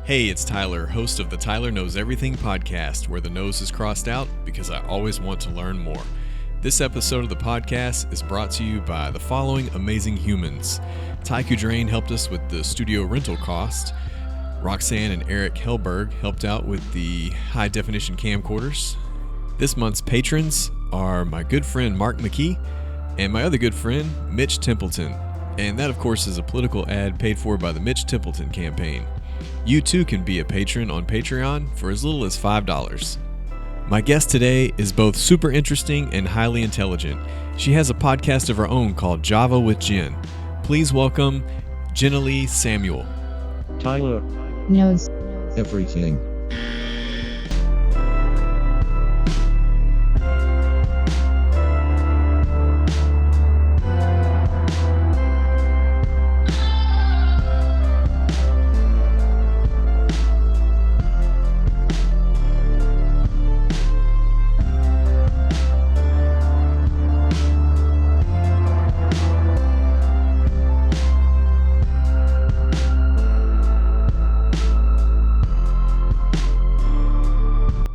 Hey, it's Tyler, host of the Tyler Knows Everything podcast, where the nose is crossed out because I always want to learn more. This episode of the podcast is brought to you by the following amazing humans. Ty Kudrain helped us with the studio rental cost. Roxanne and Eric Helberg helped out with the high-definition camcorders. This month's patrons are my good friend Mark McKee and my other good friend Mitch Templeton. And that, of course, is a political ad paid for by the Mitch Templeton campaign. You too can be a patron on Patreon for as little as $5. My guest today is both super interesting and highly intelligent. She has a podcast of her own called Java with Jen. Please welcome Jenilee Samuel. Tyler knows everything.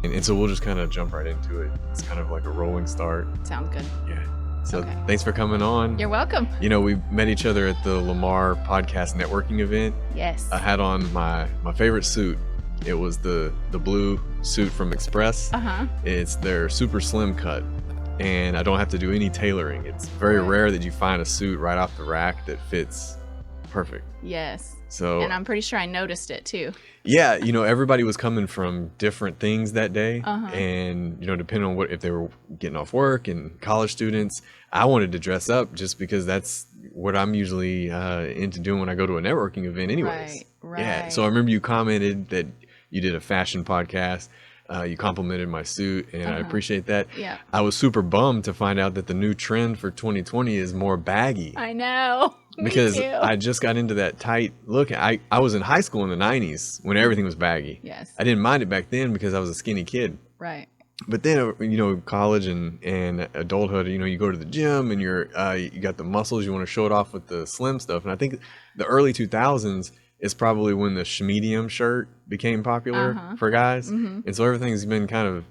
And so we'll just kind of jump right into it. It's kind of like a rolling start. Sounds good. Yeah. So Okay. Thanks for coming on. You're welcome. You know, we met each other at the Lamar podcast networking event. Yes. I had on my favorite suit. It was the blue suit from Express. Uh-huh. It's their super slim cut, and I don't have to do any tailoring. It's very Right. rare that you find a suit right off the rack that fits perfect. Yes. So And I'm pretty sure I noticed it too. yeah, you know, everybody was coming from different things that day. Uh-huh. And, you know, depending on if they were getting off work and college students, I wanted to dress up just because that's what I'm usually into doing when I go to a networking event anyways. Right. Yeah. So I remember you commented that you did a fashion podcast. You complimented my suit, and I appreciate that. Yeah. I was super bummed to find out that the new trend for 2020 is more baggy. I know. Me Because too. I just got into that tight look. I was in high school in the 90s when everything was baggy. Yes. I didn't mind it back then because I was a skinny kid. Right. But then, you know, college and adulthood, you know, you go to the gym and you got the muscles, you want to show it off with the slim stuff. And I think the early 2000s is probably when the schmedium shirt became popular for guys. Mm-hmm. And so everything's been kind of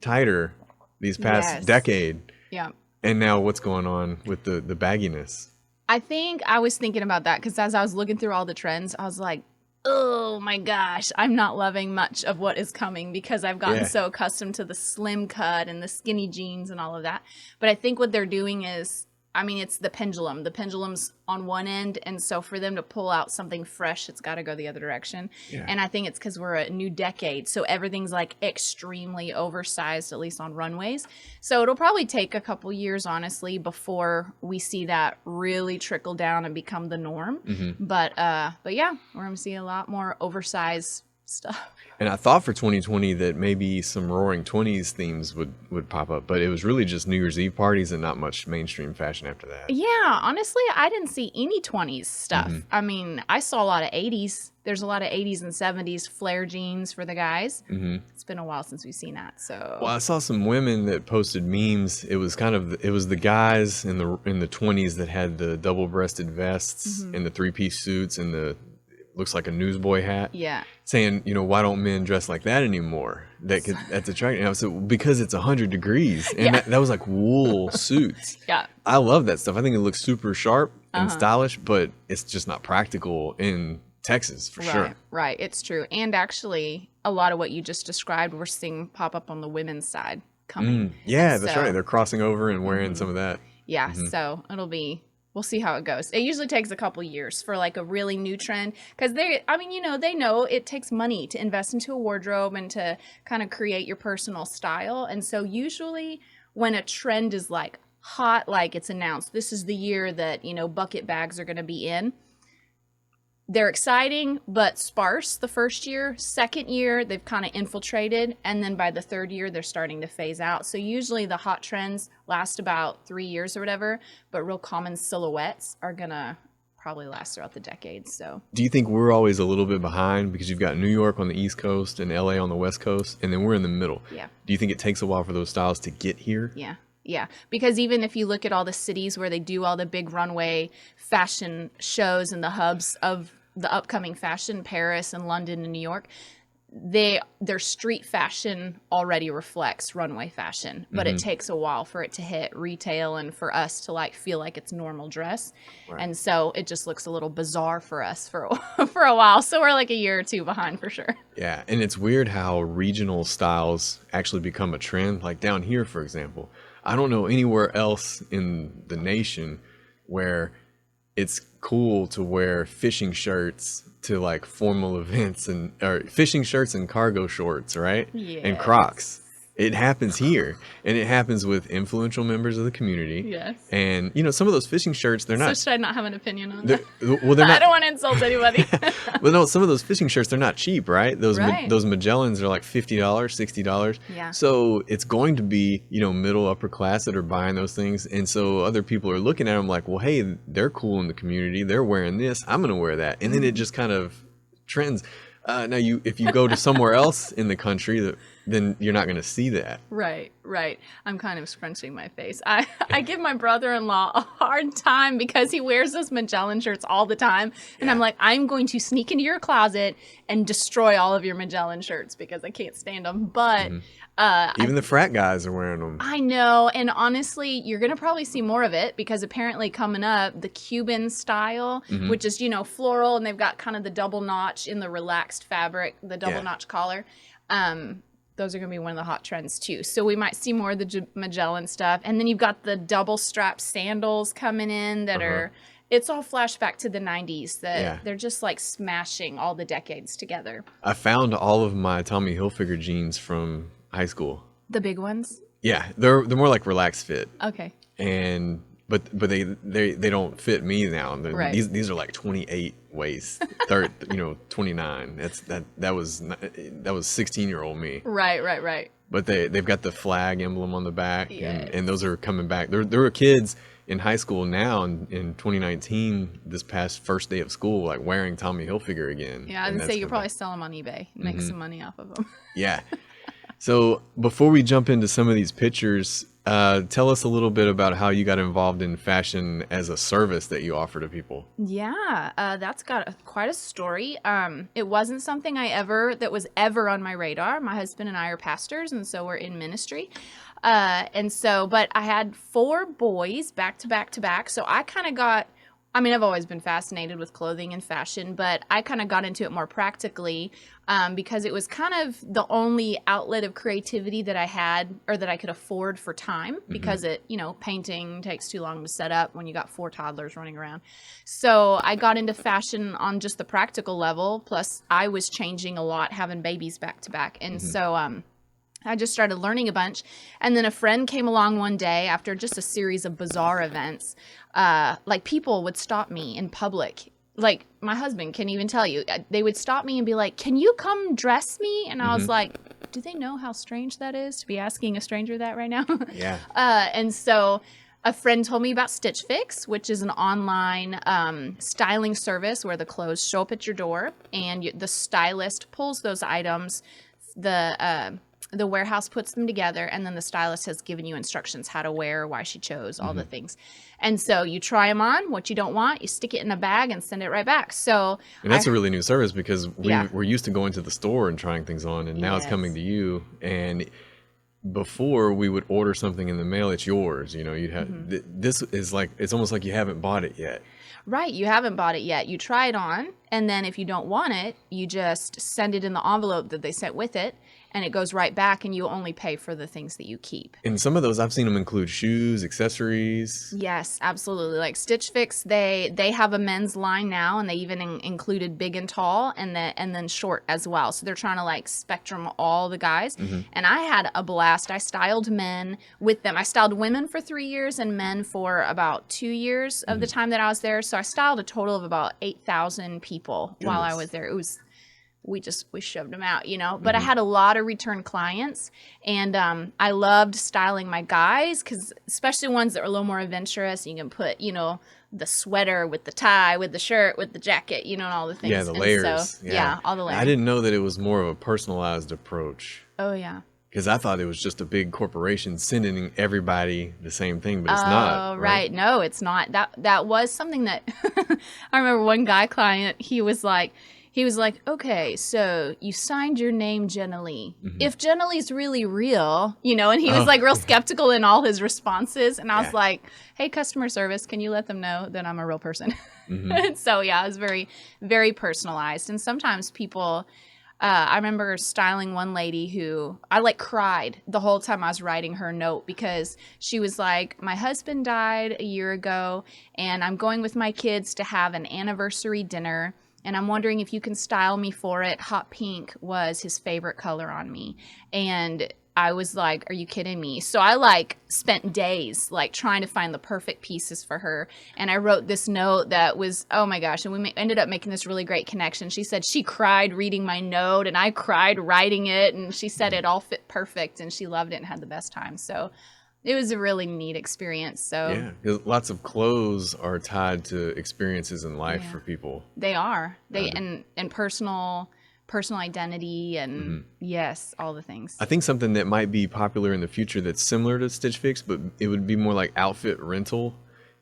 tighter these past Yes. decade. Yeah. And now what's going on with the bagginess? I think I was thinking about that because as I was looking through all the trends, I was like, oh my gosh, I'm not loving much of what is coming because I've gotten so accustomed to the slim cut and the skinny jeans and all of that. But I think what they're doing is, I mean, it's the pendulum. The pendulum's on one end, and so for them to pull out something fresh, it's got to go the other direction. Yeah. And I think it's because we're a new decade, so everything's like extremely oversized, at least on runways. So it'll probably take a couple years, honestly, before we see that really trickle down and become the norm. Mm-hmm. But yeah, we're gonna see a lot more oversized stuff. And I thought for 2020 that maybe some Roaring Twenties themes would pop up, but it was really just New Year's Eve parties and not much mainstream fashion after that. Yeah, honestly, I didn't see any 20s stuff. Mm-hmm. I mean, I saw a lot of 80s. There's a lot of 80s and 70s flare jeans for the guys. Mm-hmm. It's been a while since we've seen that. So Well, I saw some women that posted memes. It was the guys in the 20s that had the double-breasted vests and the three-piece suits and the looks like a newsboy hat. yeah. Saying, you know, why don't men dress like that anymore? That's attractive. And I said, well, because it's 100 degrees. And Yeah. that was like wool suits. Yeah. I love that stuff. I think it looks super sharp and stylish, but it's just not practical in Texas for sure. Right. It's true. And actually, a lot of what you just described, we're seeing pop up on the women's side coming. Yeah, And that's so- right. They're crossing over and wearing some of that. Yeah. So we'll see how it goes. It usually takes a couple years for like a really new trend because they know it takes money to invest into a wardrobe and to kind of create your personal style. And so usually when a trend is like hot, like it's announced, this is the year that, you know, bucket bags are going to be in. They're exciting, but sparse the first year. Second year, they've kind of infiltrated. And then by the third year, they're starting to phase out. So usually the hot trends last about 3 years or whatever, but real common silhouettes are going to probably last throughout the decade. So Do you think we're always a little bit behind because you've got New York on the East Coast and LA on the West Coast, and then we're in the middle? yeah. Do you think it takes a while for those styles to get here? Yeah. Yeah, because even if you look at all the cities where they do all the big runway fashion shows and the hubs of the upcoming fashion, Paris and London and New York, their street fashion already reflects runway fashion, but it takes a while for it to hit retail and for us to like feel like it's normal dress. Right. And so it just looks a little bizarre for us for a while. So we're like a year or two behind for sure. Yeah, and it's weird how regional styles actually become a trend. Like down here, for example, I don't know anywhere else in the nation where it's cool to wear fishing shirts to like formal events or fishing shirts and cargo shorts, right? Yes. And Crocs. It happens here, and it happens with influential members of the community. Yes. And you know, some of those fishing shirts, they're not. So should I not have an opinion on They're that? not. I don't want to insult anybody. Well, no, some of those fishing shirts, they're not cheap, right? Those Right. those Magellans are like $50, $60. Yeah. So it's going to be, you know, middle upper class that are buying those things, and so other people are looking at them like, well, hey, they're cool in the community. They're wearing this. I'm going to wear that, and then it just kind of trends. Now, if you go to somewhere else in the country, then you're not going to see that. Right. I'm kind of scrunching my face. I give my brother-in-law a hard time because he wears those Magellan shirts all the time. And I'm like, I'm going to sneak into your closet and destroy all of your Magellan shirts because I can't stand them. But Even the frat guys are wearing them. I know. And honestly, you're going to probably see more of it because apparently coming up, the Cuban style, which is, you know, floral, and they've got kind of the double notch in the relaxed fabric, the double notch collar. Those are going to be one of the hot trends too. So we might see more of the Magellan stuff. And then you've got the double strap sandals coming in that are, it's all flashback to the 90s that they're just like smashing all the decades together. I found all of my Tommy Hilfiger jeans from high school. The big ones? Yeah, they're more like relaxed fit. Okay. And but they don't fit me now. Right. These are like 28 waist, 29. That was 16-year-old me. Right. But they've got the flag emblem on the back, and those are coming back. There are kids in high school now in 2019, this past first day of school, like wearing Tommy Hilfiger again. Yeah, I would say you could probably sell them on eBay and make some money off of them. Yeah. So before we jump into some of these pictures, tell us a little bit about how you got involved in fashion as a service that you offer to people. Yeah, that's got quite a story. It wasn't something that was ever on my radar. My husband and I are pastors, and so we're in ministry. But I had 4 boys back to back. So I kind of I've always been fascinated with clothing and fashion, but I kind of got into it more practically because it was kind of the only outlet of creativity that I had or that I could afford for time because painting takes too long to set up when you got 4 toddlers running around. So I got into fashion on just the practical level. Plus I was changing a lot, having babies back to back. And so I just started learning a bunch. And then a friend came along one day after just a series of bizarre events. Like people would stop me in public. Like my husband can even tell you, they would stop me and be like, "Can you come dress me?" And I was like, do they know how strange that is to be asking a stranger that right now? Yeah. And so a friend told me about Stitch Fix, which is an online styling service where the clothes show up at your door and the stylist pulls those items. The warehouse puts them together, and then the stylist has given you instructions how to wear, why she chose, all the things. And so you try them on, what you don't want, you stick it in a bag and send it right back. So, and that's a really new service because we're used to going to the store and trying things on, and now it's coming to you. And before we would order something in the mail, it's yours. You know, you'd have this is like, it's almost like you haven't bought it yet. Right, you haven't bought it yet. You try it on, and then if you don't want it, you just send it in the envelope that they sent with it, and it goes right back, and you only pay for the things that you keep. And some of those, I've seen them include shoes, accessories. Yes, absolutely. Like Stitch Fix, they have a men's line now, and they even included big and tall, and then short as well. So they're trying to like spectrum all the guys. And I had a blast. I styled men with them. I styled women for 3 years and men for about 2 years of the time that I was there. So I styled a total of about 8,000 people while I was there. It was we shoved them out, but I had a lot of return clients, and I loved styling my guys, because especially ones that were a little more adventurous, you can put, the sweater with the tie, with the shirt, with the jacket, and all the things. Yeah, the layers. So, yeah, all the layers. I didn't know that it was more of a personalized approach. Oh, yeah. Because I thought it was just a big corporation sending everybody the same thing, but it's not. Oh, right. No, it's not. That was something that I remember one guy client, he was like, okay, so you signed your name Jenilee. If Jenilee's really real, and he was like real skeptical in all his responses. And I was like, hey, customer service, can you let them know that I'm a real person? And so, yeah, it was very, very personalized. And sometimes people, I remember styling one lady who I cried the whole time I was writing her note, because she was like, my husband died a year ago and I'm going with my kids to have an anniversary dinner. And I'm wondering if you can style me for it. Hot pink was his favorite color on me. And I was like, are you kidding me? So I spent days trying to find the perfect pieces for her. And I wrote this note that was, oh my gosh. And we ended up making this really great connection. She said she cried reading my note and I cried writing it. And she said it all fit perfect and she loved it and had the best time. So it was a really neat experience. So yeah, 'cause lots of clothes are tied to experiences in life for people. They are. And personal identity and yes, all the things. I think something that might be popular in the future that's similar to Stitch Fix, but it would be more like outfit rental.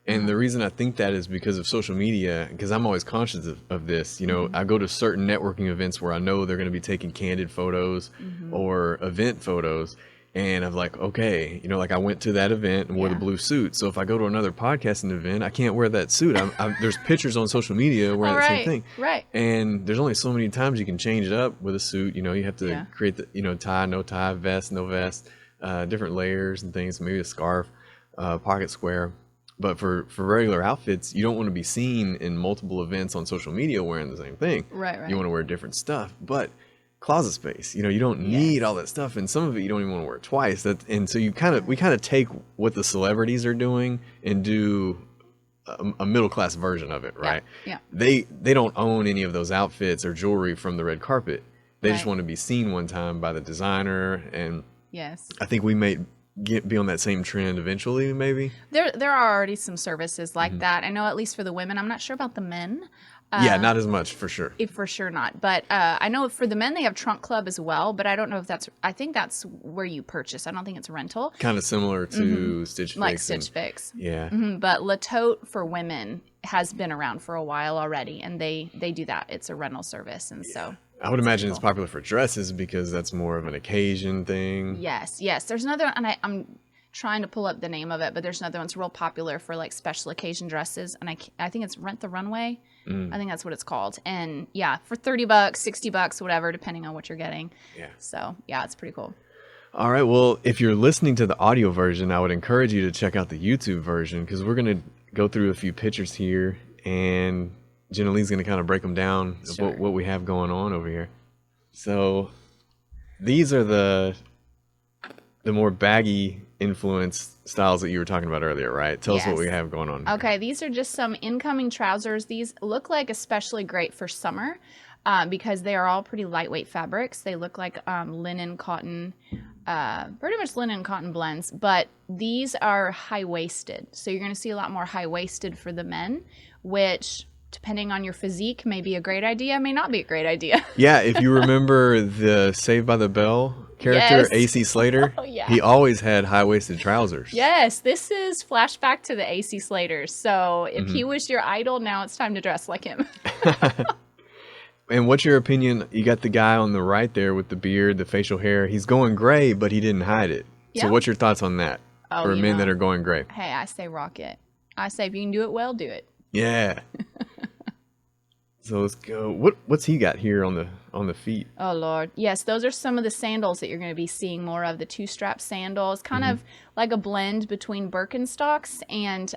And the reason I think that is because of social media, because I'm always conscious of this. I go to certain networking events where I know they're going to be taking candid photos or event photos. And I'm like, okay, I went to that event and wore the blue suit. So if I go to another podcasting event, I can't wear that suit. There's pictures on social media wearing the same thing. Right. And there's only so many times you can change it up with a suit. You have to create the, tie, no tie, vest, no vest, different layers and things, maybe a scarf, pocket square. But for regular outfits, you don't want to be seen in multiple events on social media wearing the same thing. Right. You want to wear different stuff. But closet space, you don't need all that stuff, and some of it you don't even want to wear twice. And so we kind of take what the celebrities are doing and do a middle class version of it, right? Yeah. They don't own any of those outfits or jewelry from the red carpet. They just want to be seen one time by the designer, and yes, I think we may be on that same trend eventually. Maybe there are already some services like that. I know, at least for the women. I'm not sure about the men. Yeah, not as much for sure. For sure not. But I know for the men, they have Trunk Club as well. But I don't know if I think that's where you purchase. I don't think it's rental. Kind of similar to Stitch Fix. Like Stitch Fix. Yeah. But La Tote for women has been around for a while already. And they do that. It's a rental service. And so I would imagine it's popular for dresses because that's more of an occasion thing. Yes. There's another, and I'm trying to pull up the name of it, but there's another one that's real popular for special occasion dresses. And I think it's Rent the Runway. I think that's what it's called. And yeah, for $30, $60, whatever, depending on what you're getting. Yeah. So yeah, it's pretty cool. All right. Well, if you're listening to the audio version, I would encourage you to check out the YouTube version, because we're going to go through a few pictures here, and Jenilee's going to kind of break them down, what we have going on over here. So these are the more baggy influence styles that you were talking about earlier, right? Tell us what we have going on. Okay, these are just some incoming trousers. These look like especially great for summer because they are all pretty lightweight fabrics. They look like linen, cotton, pretty much linen and cotton blends, but these are high-waisted. So you're going to see a lot more high-waisted for the men, which, depending on your physique, may be a great idea, may not be a great idea. Yeah, if you remember the Saved by the Bell character, AC Slater, he always had high-waisted trousers. Yes, this is flashback to the AC Slaters. So if he was your idol, now it's time to dress like him. And what's your opinion? You got the guy on the right there with the beard, the facial hair. He's going gray, but he didn't hide it. So what's your thoughts on that? For men that are going gray? Hey, I say rock it. I say if you can do it well, do it. Yeah. So let's go. What's he got here on the feet? Oh Lord, yes, those are some of the sandals that you're going to be seeing more of. The two-strap sandals, kind of like a blend between Birkenstocks and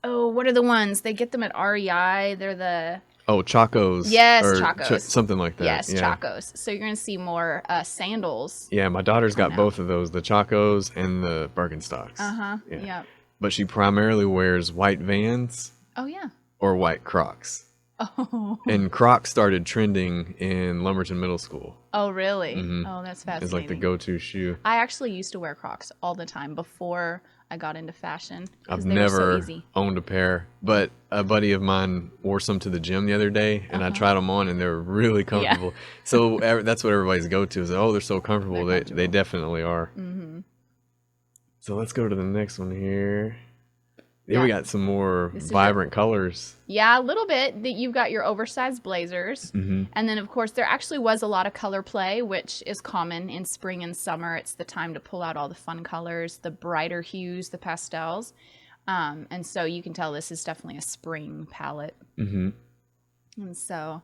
what are the ones? They get them at REI. They're the Chacos. Yes, Chacos. Something like that. Yes, Chacos. So you're going to see more sandals. Yeah, my daughter's got both of those, the Chacos and the Birkenstocks. Yeah. But she primarily wears white Vans. Oh yeah. Or white Crocs. Oh. And Crocs started trending in Lumberton Middle School. Oh, really? Oh, that's fascinating. It's like the go-to shoe. I actually used to wear Crocs all the time before I got into fashion. I've They were so never easy. owned a pair, but a buddy of mine wore some to the gym the other day, and I tried them on, and they were really comfortable. So that's what everybody's go-to is, oh, they're so comfortable. They definitely are. Mm-hmm. So let's go to the next one here. Yeah, we got some more vibrant colors. Yeah, a little bit. That you've got your oversized blazers. Mm-hmm. And then, of course, there actually was a lot of color play, which is common in spring and summer. It's the time to pull out all the fun colors, the brighter hues, the pastels. And so you can tell this is definitely a spring palette. Mm-hmm. And so...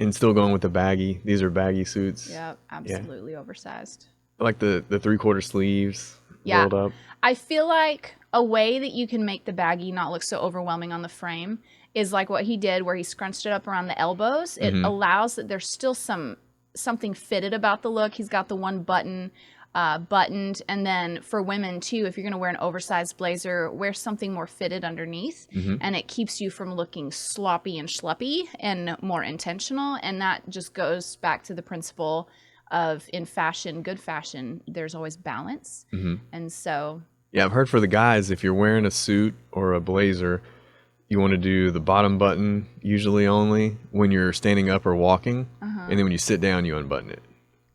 And still going with the baggy. These are baggy suits. Yep, absolutely oversized. I like the 3/4 sleeves rolled up. I feel like a way that you can make the baggy not look so overwhelming on the frame is like what he did where he scrunched it up around the elbows. It allows that there's still something fitted about the look. He's got the one button buttoned, and then for women too, if you're going to wear an oversized blazer, wear something more fitted underneath, and it keeps you from looking sloppy and schleppy and more intentional. And that just goes back to the principle of in fashion, good fashion, there's always balance. And so yeah, I've heard for the guys, if you're wearing a suit or a blazer, you want to do the bottom button usually only when you're standing up or walking, and then when you sit down, you unbutton it.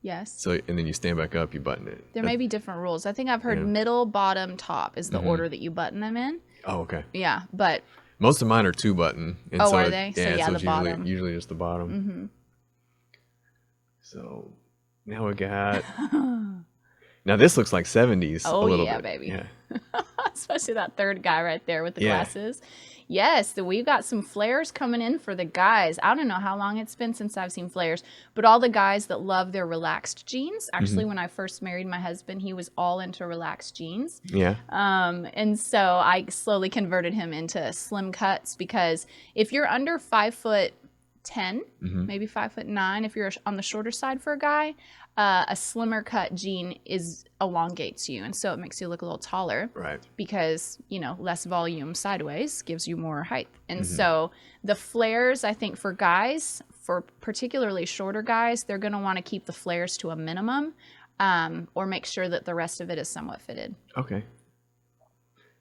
yes. So, and then you stand back up, you button it. There may be different rules. I think I've heard middle, bottom, top is the order that you button them in. Oh, okay. Yeah, but Most of mine are 2 button. And Oh, so are they? So, yeah, the it's bottom. usually just the bottom. So now we got. Now this looks like 70s. Oh, a little yeah, bit. baby. Yeah. especially that third guy right there with the Yeah. glasses. Yes, so we've got some flares coming in for the guys. I don't know how long it's been since I've seen flares, but all the guys that love their relaxed jeans. Actually, when I first married my husband, he was all into relaxed jeans. Yeah. And so I slowly converted him into slim cuts because if you're under 5'10", maybe 5'9", if you're on the shorter side for a guy, a slimmer cut jean elongates you, and so it makes you look a little taller. Right. Because, less volume sideways gives you more height. And so the flares, I think for guys, for particularly shorter guys, they're going to want to keep the flares to a minimum, or make sure that the rest of it is somewhat fitted. Okay.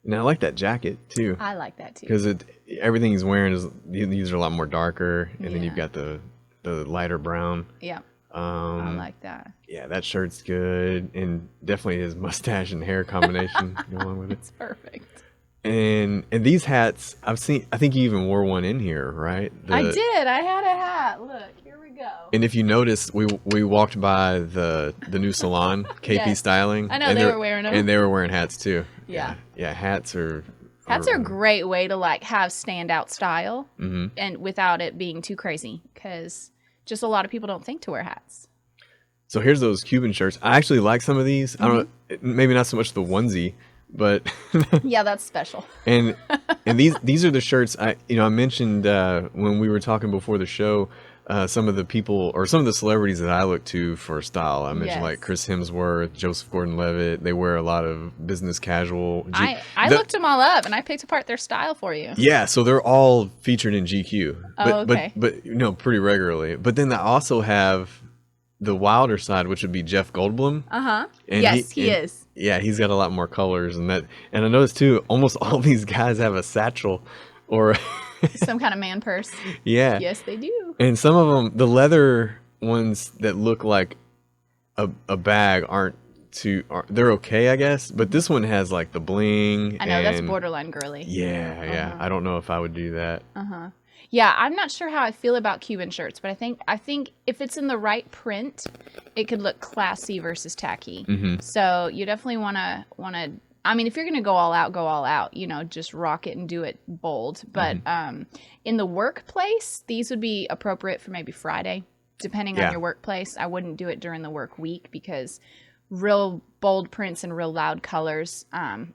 Now I like that jacket too. I like that too. Because everything he's wearing these are a lot more darker, and then you've got the lighter brown. Yeah. I like that. Yeah, that shirt's good, and definitely his mustache and hair combination go along with it. It's perfect. And these hats, I think you even wore one in here, right? I did. I had a hat. Look, here we go. And if you noticed, we walked by the new salon, KP Yes. Styling. I know, and they were wearing them. and they were wearing hats too. Yeah. Yeah, hats are a great way to have standout style, and without it being too crazy, because just a lot of people don't think to wear hats. So here's those Cuban shirts. I actually like some of these. I don't know, maybe not so much the onesie, but Yeah, that's special. and these are the shirts I mentioned when we were talking before the show. Some of the people or some of the celebrities that I look to for style. I mentioned like Chris Hemsworth, Joseph Gordon-Levitt. They wear a lot of business casual. I looked them all up and I picked apart their style for you. Yeah, so they're all featured in GQ. Okay. But pretty regularly. But then I also have the wilder side, which would be Jeff Goldblum. And Yes, he is. Yeah, he's got a lot more colors and I noticed too, almost all these guys have a satchel or some kind of man purse. Yeah. Yes, they do. And some of them, the leather ones that look like a bag they're okay, I guess. But this one has like the bling. I know, that's borderline girly. Yeah. I don't know if I would do that. Yeah, I'm not sure how I feel about Cuban shirts, but I think if it's in the right print, it could look classy versus tacky. So you definitely want to. I mean, if you're going to go all out, just rock it and do it bold. But in the workplace, these would be appropriate for maybe Friday, depending on your workplace. I wouldn't do it during the work week because real bold prints and real loud colors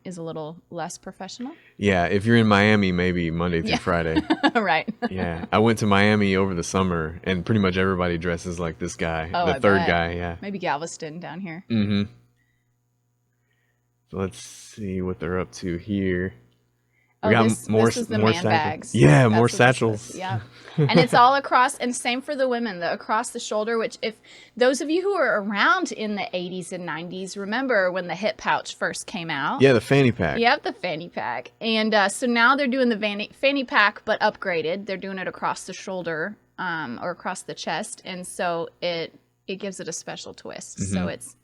is a little less professional. Yeah, if you're in Miami, maybe Monday through Friday. Right. Yeah, I went to Miami over the summer, and pretty much everybody dresses like this guy, Oh, the I third bet. guy. Yeah. Maybe Galveston down here. Let's see what they're up to here. We got this is the more man bags. Yeah, That's more what this satchels. is. Yeah. And it's all across, and same for the women, the across the shoulder, which if those of you who were around in the 80s and 90s, remember when the hip pouch first came out? Yeah, the fanny pack. Yep, the fanny pack. And so now they're doing the fanny pack, but upgraded. They're doing it across the shoulder or across the chest. And so it gives it a special twist. Mm-hmm. So it's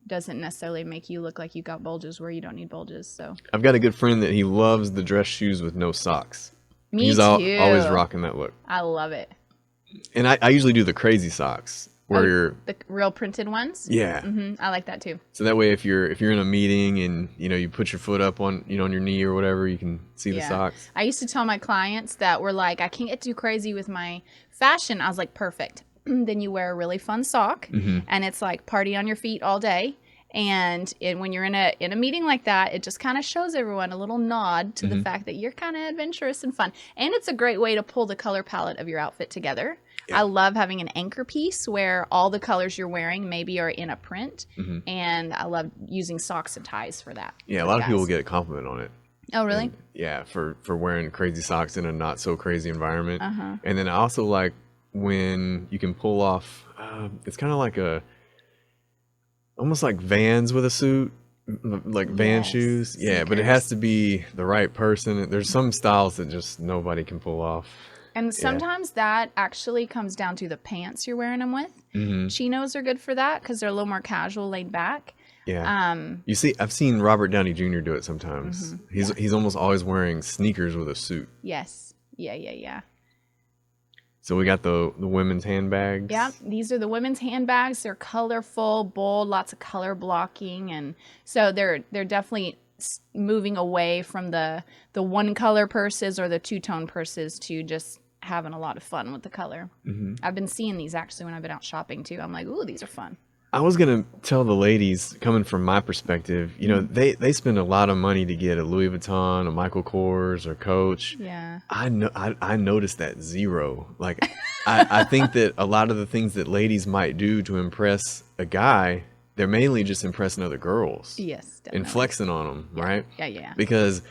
doesn't necessarily make you look like you got bulges where you don't need bulges. So I've got a good friend that he loves the dress shoes with no socks. He's too. Always rocking that look. I love it. And I usually do the crazy socks where you're the real printed ones. Yeah. I like that too. So that way, if you're in a meeting and you put your foot up on on your knee or whatever, you can see the socks. I used to tell my clients that were like, I can't get too crazy with my fashion. I was like, perfect. Then you wear a really fun sock, and it's like party on your feet all day. And when you're in a meeting like that, it just kind of shows everyone a little nod to the fact that you're kind of adventurous and fun. And it's a great way to pull the color palette of your outfit together. Yeah. I love having an anchor piece where all the colors you're wearing maybe are in a print. And I love using socks and ties for that. Yeah, a lot of people get a compliment on it. Oh, really? And, yeah, for wearing crazy socks in a not so crazy environment. And then I also like when you can pull off, it's kind of like almost like Vans with a suit, like Van shoes. Yeah, but it has to be the right person. There's some styles that just nobody can pull off. And sometimes that actually comes down to the pants you're wearing them with. Chinos are good for that because they're a little more casual, laid back. Yeah. You see, I've seen Robert Downey Jr. do it sometimes. He's almost always wearing sneakers with a suit. Yes. Yeah. So we got the women's handbags. Yeah, these are the women's handbags. They're colorful, bold, lots of color blocking, and so they're definitely moving away from the one color purses or the two-tone purses to just having a lot of fun with the color. I've been seeing these actually when I've been out shopping too. I'm like, ooh, these are fun. I was gonna tell the ladies, coming from my perspective, they spend a lot of money to get a Louis Vuitton, a Michael Kors, or Coach. Yeah. I noticed that zero. Like, I think that a lot of the things that ladies might do to impress a guy, they're mainly just impressing other girls. Yes, definitely. And flexing on them, right? Yeah. Because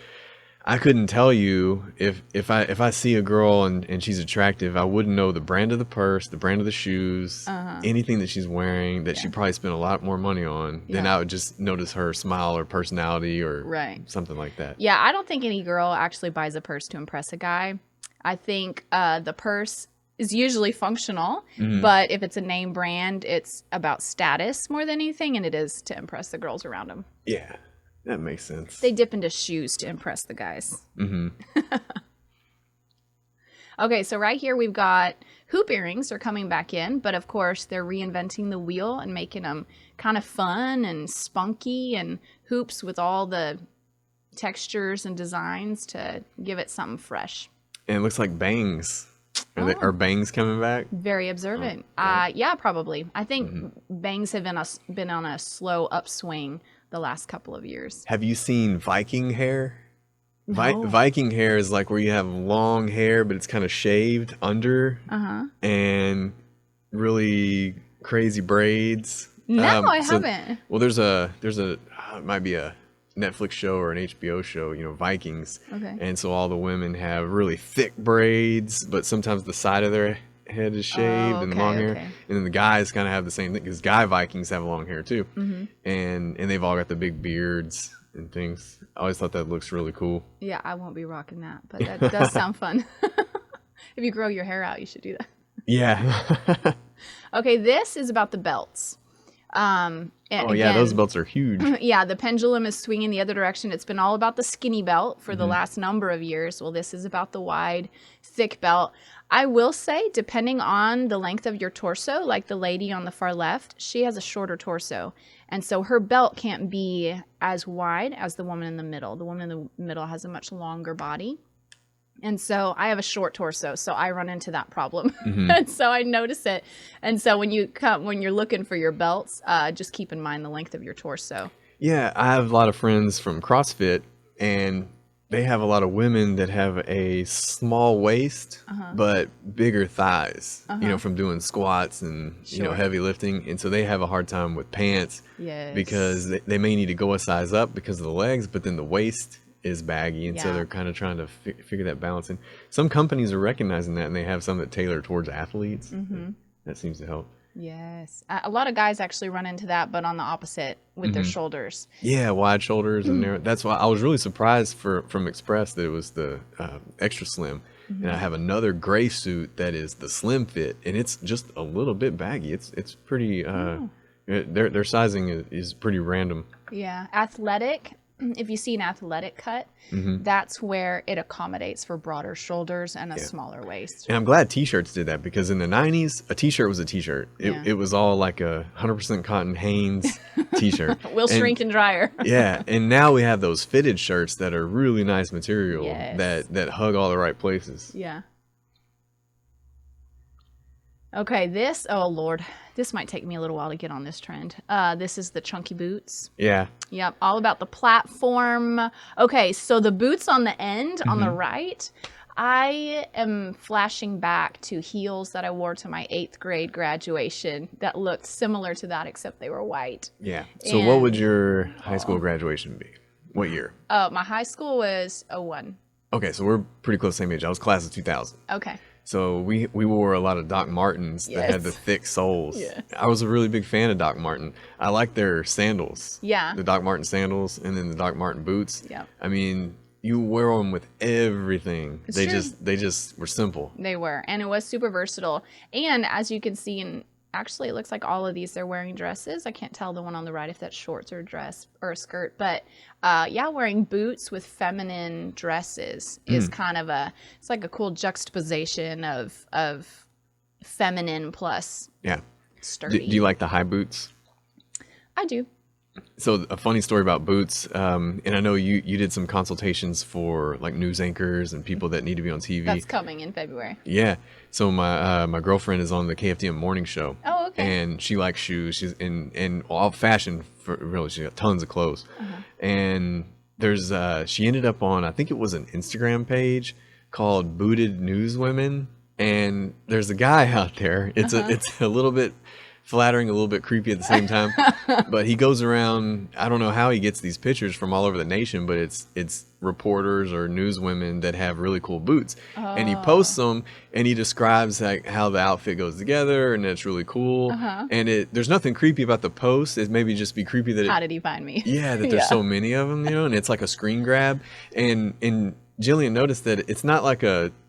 I couldn't tell you if I see a girl and she's attractive, I wouldn't know the brand of the purse, the brand of the shoes, anything that she's wearing that she probably spent a lot more money on. Then I would just notice her smile or personality or something like that. Yeah, I don't think any girl actually buys a purse to impress a guy. I think the purse is usually functional, but if it's a name brand, it's about status more than anything, and it is to impress the girls around them. Yeah. That makes sense. They dip into shoes to impress the guys. Okay, so right here we've got hoop earrings are coming back in, but of course they're reinventing the wheel and making them kind of fun and spunky, and hoops with all the textures and designs to give it something fresh. And it looks like bangs. Are bangs coming back? Very observant. Yeah, probably. I think bangs have been on a slow upswing the last couple of years. Have you seen Viking hair? No. Viking hair is like where you have long hair, but it's kind of shaved under, and really crazy braids. No, I haven't. Well, there's a it might be a Netflix show or an HBO show, Vikings. Okay. And so all the women have really thick braids, but sometimes the side of their head is shaved and long hair. And then the guys kind of have the same thing because guy Vikings have long hair too. And they've all got the big beards and things. I always thought that looks really cool. Yeah, I won't be rocking that, but that does sound fun. If you grow your hair out, you should do that. Yeah. Okay, this is about the belts. And again, those belts are huge. Yeah, the pendulum is swinging the other direction. It's been all about the skinny belt for the last number of years. Well, this is about the wide, thick belt. I will say, depending on the length of your torso, like the lady on the far left, she has a shorter torso. And so her belt can't be as wide as the woman in the middle. The woman in the middle has a much longer body. And so I have a short torso, so I run into that problem. And so I notice it. And so when you're looking for your belts, just keep in mind the length of your torso. Yeah, I have a lot of friends from CrossFit, and they have a lot of women that have a small waist, but bigger thighs, from doing squats and, heavy lifting. And so they have a hard time with pants because they may need to go a size up because of the legs, but then the waist is baggy, and so Yeah. they're kind of trying to figure that balance. And some companies are recognizing that, and they have some that tailor towards athletes. That seems to help. Yes. A lot of guys actually run into that, but on the opposite with their shoulders. Yeah, wide shoulders and narrow. That's why I was really surprised from Express that it was the extra slim. And I have another gray suit that is the slim fit, and it's just a little bit baggy. It's pretty. Their sizing is pretty random. Yeah. Athletic. If you see an athletic cut, that's where it accommodates for broader shoulders and a smaller waist. And I'm glad t-shirts did that, because in the 90s, a t-shirt was a t-shirt. It was all like a 100% cotton Hanes t-shirt. Will shrink and dryer. Yeah, and now we have those fitted shirts that are really nice material Yes. that hug all the right places. Yeah. Okay, oh Lord, this might take me a little while to get on this trend. This is the chunky boots. Yeah. Yep, all about the platform. Okay, so the boots on the end, on the right, I am flashing back to heels that I wore to my 8th grade graduation that looked similar to that, except they were white. Yeah. So what would your high school graduation be? What year? My high school was 01. Okay, so we're pretty close, same age. I was class of 2000. Okay. So we wore a lot of Doc Martens that had the thick soles. Yes. I was a really big fan of Doc Marten. I like their sandals. Yeah. The Doc Marten sandals and then the Doc Marten boots. Yeah. I mean, you wear them with everything. It's they true. just were simple. They were, and it was super versatile. And as you can see, and actually it looks like all of these, they're wearing dresses. I can't tell the one on the right if that's shorts or a dress or a skirt, but wearing boots with feminine dresses is kind of it's like a cool juxtaposition of feminine plus sturdy. Do you like the high boots? I do. So a funny story about boots, and I know you did some consultations for like news anchors and people that need to be on TV. That's coming in February. Yeah. So my girlfriend is on the KFDM morning show. Oh, okay. And she likes shoes. She's in all fashion. Really, she got tons of clothes. And there's she ended up on, I think it was an Instagram page called Booted Newswomen. And there's a guy out there. It's a little bit flattering, a little bit creepy at the same time, but he goes around. I don't know how he gets these pictures from all over the nation, but it's reporters or newswomen that have really cool boots, and he posts them and he describes like how the outfit goes together, and it's really cool. And there's nothing creepy about the post. It maybe just be creepy that How did he find me? Yeah, that there's so many of them, and it's like a screen grab. And Jillian noticed that it's not like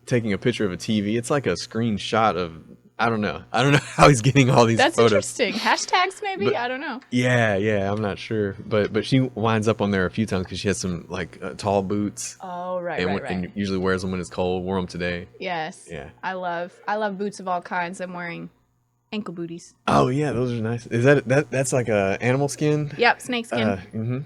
taking a picture of a TV. It's like a screenshot of. I don't know how he's getting all these That's photos. interesting. Hashtags maybe? But, I don't know. Yeah, I'm not sure. But she winds up on there a few times because she has some like tall boots. Oh, right. And usually wears them when it's cold. Wore them today. Yes. Yeah. I love boots of all kinds. I'm wearing ankle booties. Oh yeah, those are nice. Is that's like a animal skin? Yep, snakeskin.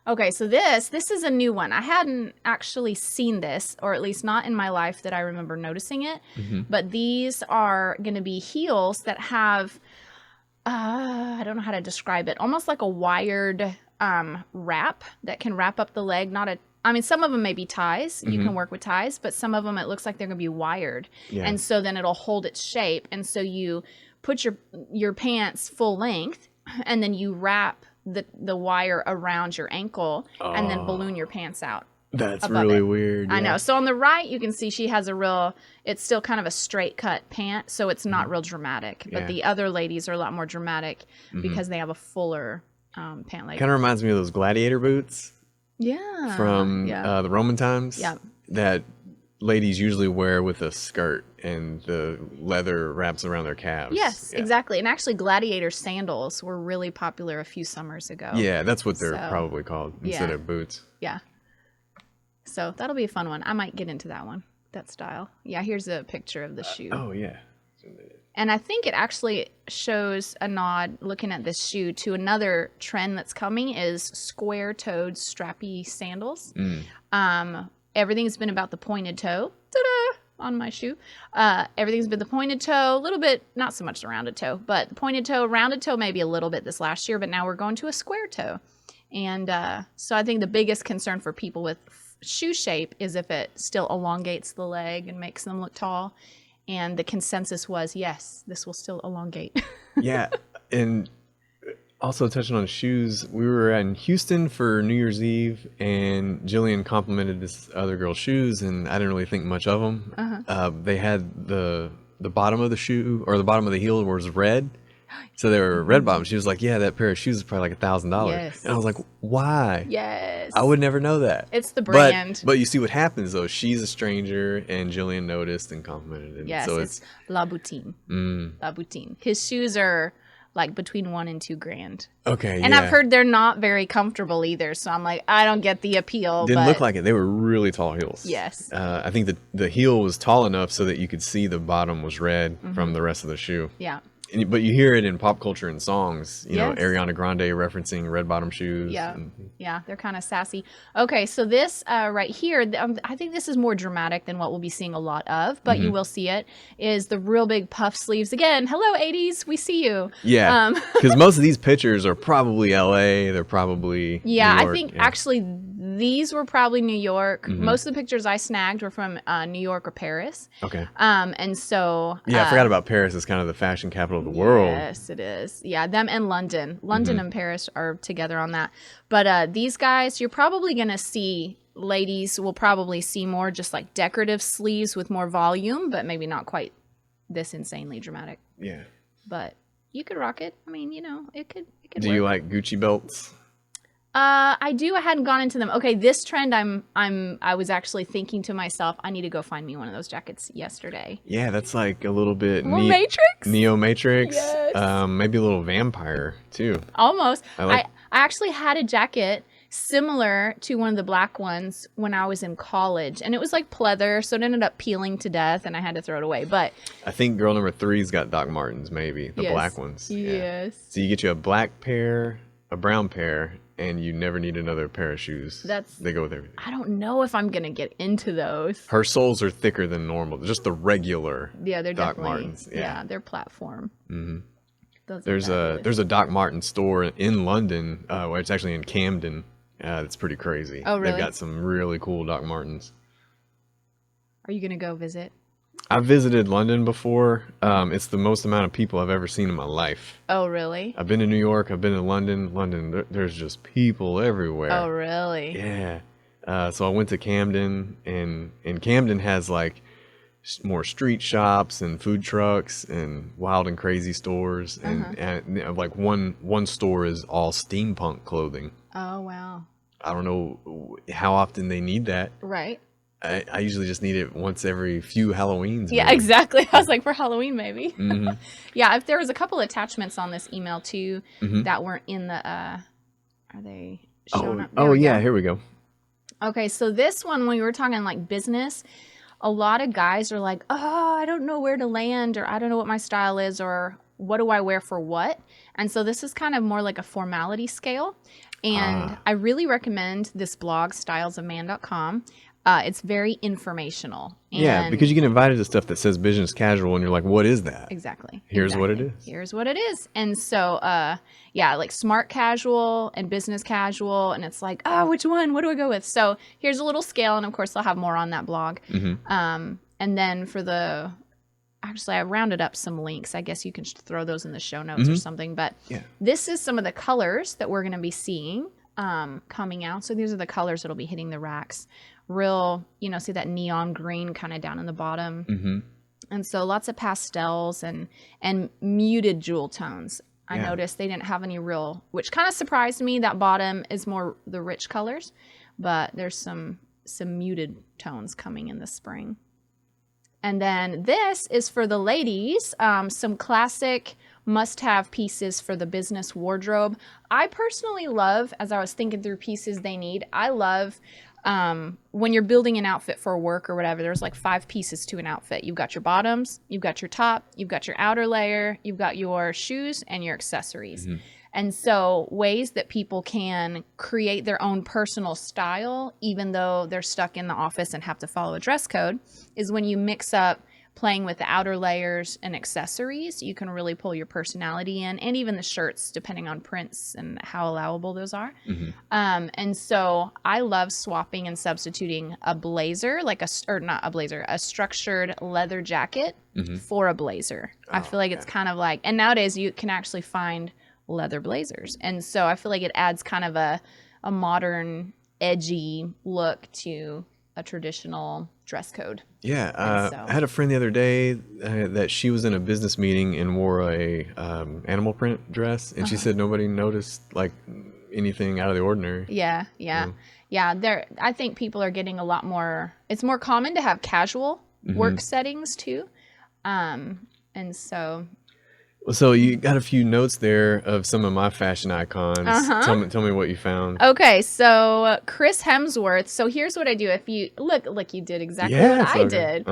Okay, so this is a new one. I hadn't actually seen this, or at least not in my life that I remember noticing it. But these are going to be heels that have, I don't know how to describe it, almost like a wired wrap that can wrap up the leg. Some of them may be ties. You can work with ties, but some of them it looks like they're going to be wired. Yeah. And so then it'll hold its shape. And so you put your pants full length, and then you wrap the wire around your ankle and then balloon your pants out. That's really weird. I know. So on the right, you can see she has it's still kind of a straight cut pant, so it's not real dramatic. But the other ladies are a lot more dramatic because they have a fuller pant leg. Kind of reminds me of those gladiator boots. Yeah. From the Roman times. Yeah. That ladies usually wear with a skirt and the leather wraps around their calves. Yes, exactly. And actually gladiator sandals were really popular a few summers ago. Yeah, that's what they're probably called instead Yeah. of boots. Yeah. So that'll be a fun one. I might get into that one, that style. Yeah, here's a picture of the shoe. Oh, yeah. And I think it actually shows a nod, looking at this shoe, to another trend that's coming is square-toed strappy sandals. Everything's been about the pointed toe. Ta-da! On my shoe. Everything's been the pointed toe, a little bit, not so much the rounded toe, but the pointed toe, rounded toe maybe a little bit this last year, but now we're going to a square toe. And so I think the biggest concern for people with shoe shape is if it still elongates the leg and makes them look tall. And the consensus was, yes, this will still elongate. Yeah, and Also, touching on shoes, we were in Houston for New Year's Eve, and Jillian complimented this other girl's shoes, and I didn't really think much of them. They had the bottom of the shoe, or the bottom of the heel was red. So they were red bottoms. She was like, yeah, that pair of shoes is probably like $1,000. Yes. And I was like, why? Yes. I would never know that. It's the brand. But you see what happens, though. She's a stranger, and Jillian noticed and complimented it. Yes, so it's La Boutine. La Boutine. His shoes are like between $1,000 and $2,000. Okay, and I've heard they're not very comfortable either. So I'm like, I don't get the appeal. Didn't look like it. They were really tall heels. Yes. I think the heel was tall enough so that you could see the bottom was red from the rest of the shoe. Yeah. But you hear it in pop culture and songs, you know, Yes. Ariana Grande referencing red bottom shoes. Yeah. Yeah, they're kind of sassy. Okay, so this right here, I think this is more dramatic than what we'll be seeing a lot of, but you will see it, is the real big puff sleeves. Again, hello 80s, we see you. Yeah, because most of these pictures are probably LA, they're probably New York. I think actually these were probably New York. Most of the pictures I snagged were from New York or Paris. Okay. And so... Yeah, I forgot about Paris. It's kind of the fashion capital of the world. Yes, it is. Yeah, them and London. London and Paris are together on that. But these guys, you're probably going to see, ladies will probably see more just like decorative sleeves with more volume, but maybe not quite this insanely dramatic. Yeah. But you could rock it. I mean, you know, it could Do work. you like Gucci belts? I do. I hadn't gone into them. Okay, this trend, I was actually thinking to myself, I need to go find me one of those jackets yesterday. Yeah, that's like a little bit More Matrix? Neo Matrix. Yes. Maybe a little vampire too. Almost. I actually had a jacket similar to one of the black ones when I was in college, and it was like pleather, so it ended up peeling to death, and I had to throw it away. But I think girl number 3's got Doc Martens, maybe the Yes. black ones. Yeah. Yes. So you get you a black pair, a brown pair, and you never need another pair of shoes. They go with everything. I don't know if I'm gonna get into those. Her soles are thicker than normal. Just the regular Yeah, they're Doc definitely Martens. Yeah. they're platform. There's a Doc Martens store in London, well, it's actually in Camden. It's pretty crazy. Oh, really? They've got some really cool Doc Martens. Are you gonna go visit? I've visited London before. It's the most amount of people I've ever seen in my life. Oh, really? I've been to New York. I've been to London. There's just people everywhere. Oh, really? Yeah. So I went to Camden, and Camden has like more street shops and food trucks and wild and crazy stores. And like one store is all steampunk clothing. Oh, wow. I don't know how often they need that. Right. I usually just need it once every few Halloweens. Yeah, maybe. exactly. I was like, for Halloween, maybe. Yeah, if there was a couple attachments on this email too that weren't in the. Are they showing up? There we Yeah, go. here we go. Okay, so this one, when we were talking like business, a lot of guys are like, oh, I don't know where to land, or I don't know what my style is, or what do I wear for what? And so this is kind of more like a formality scale. And I really recommend this blog, stylesofman.com. It's very informational. And Yeah, because you get invited to stuff that says business casual, and you're like, what is that? Exactly. Here's what it is. Here's what it is. And so, yeah, like smart casual and business casual. And it's like, oh, which one? What do I go with? So here's a little scale. And of course, I'll have more on that blog. And then for actually, I rounded up some links. I guess you can throw those in the show notes or something. But this is some of the colors that we're going to be seeing coming out. So these are the colors that'll be hitting the racks. Real, see that neon green kind of down in the bottom. And so lots of pastels and muted jewel tones. I noticed they didn't have any real, which kind of surprised me. That bottom is more the rich colors, but there's some muted tones coming in the spring. And then this is for the ladies, some classic must-have pieces for the business wardrobe. I personally love, as I was thinking through pieces they need, I love when you're building an outfit for work or whatever, there's like 5 pieces to an outfit. You've got your bottoms, you've got your top, you've got your outer layer, you've got your shoes and your accessories. And so ways that people can create their own personal style, even though they're stuck in the office and have to follow a dress code, is when you mix up playing with the outer layers and accessories, you can really pull your personality in, and even the shirts, depending on prints and how allowable those are. And so I love swapping and substituting a blazer, a structured leather jacket for a blazer. I feel like it's kind of like, and nowadays you can actually find leather blazers. And so I feel like it adds kind of a modern, edgy look to a traditional dress code. Yeah, so- I had a friend the other day that she was in a business meeting and wore a animal print dress, and she said nobody noticed like anything out of the ordinary. Yeah. I think people are getting a lot more. It's more common to have casual work settings too, and so. So you got a few notes there of some of my fashion icons. Tell me what you found. Okay, so Chris Hemsworth. So here's what I do. If you look, you did exactly what I did.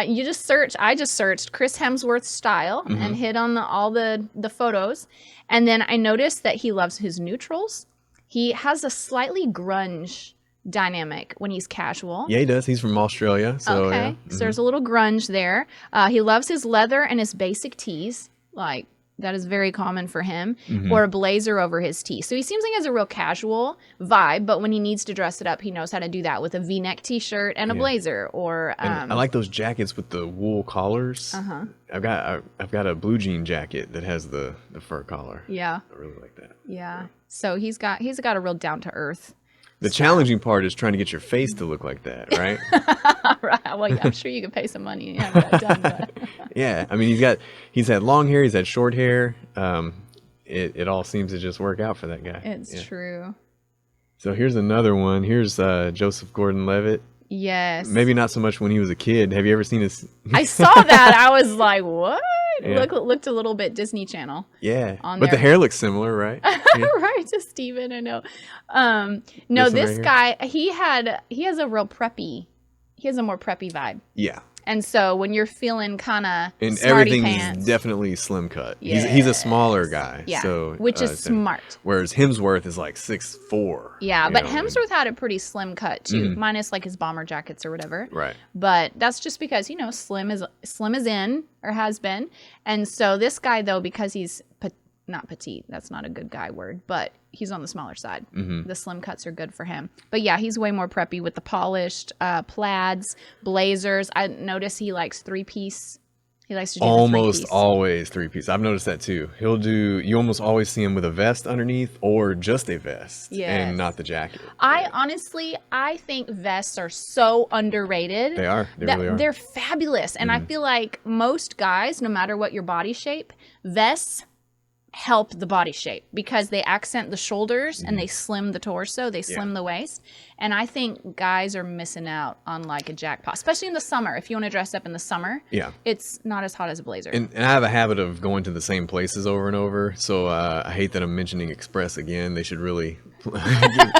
You just search. I just searched Chris Hemsworth style and hit on all the photos, and then I noticed that he loves his neutrals. He has a slightly grunge dynamic when he's casual. Yeah, he does. He's from Australia. So, okay, so there's a little grunge there. He loves his leather and his basic tees. Like, that is very common for him, or a blazer over his tee. So he seems like he has a real casual vibe, but when he needs to dress it up, he knows how to do that with a V-neck t-shirt and a blazer. Or I like those jackets with the wool collars. I've got a blue jean jacket that has the fur collar. Yeah, I really like that. Yeah, so he's got a real down to earth. The challenging part is trying to get your face to look like that, right? Right. Well, I'm sure you could pay some money and have that done. But. Yeah, I mean, he's had long hair, he's had short hair. It all seems to just work out for that guy. It's true. So here's another one. Here's Joseph Gordon-Levitt. Yes. Maybe not so much when he was a kid. Have you ever seen his? I saw that. I was like, what? Yeah. Looked a little bit Disney Channel. Yeah. But the hair looks similar, right? Yeah. Right, to Steven, I know. No, this guy, he has a real preppy. He has a more preppy vibe. Yeah. And so when you're feeling kind of and smarty everything's pants, definitely slim cut. Yes. He's a smaller guy. Yeah. So which is smart. Whereas Hemsworth is like 6'4". Yeah, but Hemsworth had a pretty slim cut too, minus like his bomber jackets or whatever. Right. But that's just because, slim is in or has been. And so this guy though, because he's not petite, that's not a good guy word, but he's on the smaller side. The slim cuts are good for him. But yeah, he's way more preppy with the polished plaids, blazers. I notice he likes three-piece. He likes to do almost always three-piece. I've noticed that too. You almost always see him with a vest underneath or just a vest and not the jacket. I think vests are so underrated. They are. They really are. They're fabulous. And I feel like most guys, no matter what your body shape, vests help the body shape because they accent the shoulders and they slim the torso, they slim the waist. And I think guys are missing out on like a jackpot, especially in the summer. If you want to dress up in the summer, it's not as hot as a blazer. And I have a habit of going to the same places over and over. So I hate that I'm mentioning Express again. They should really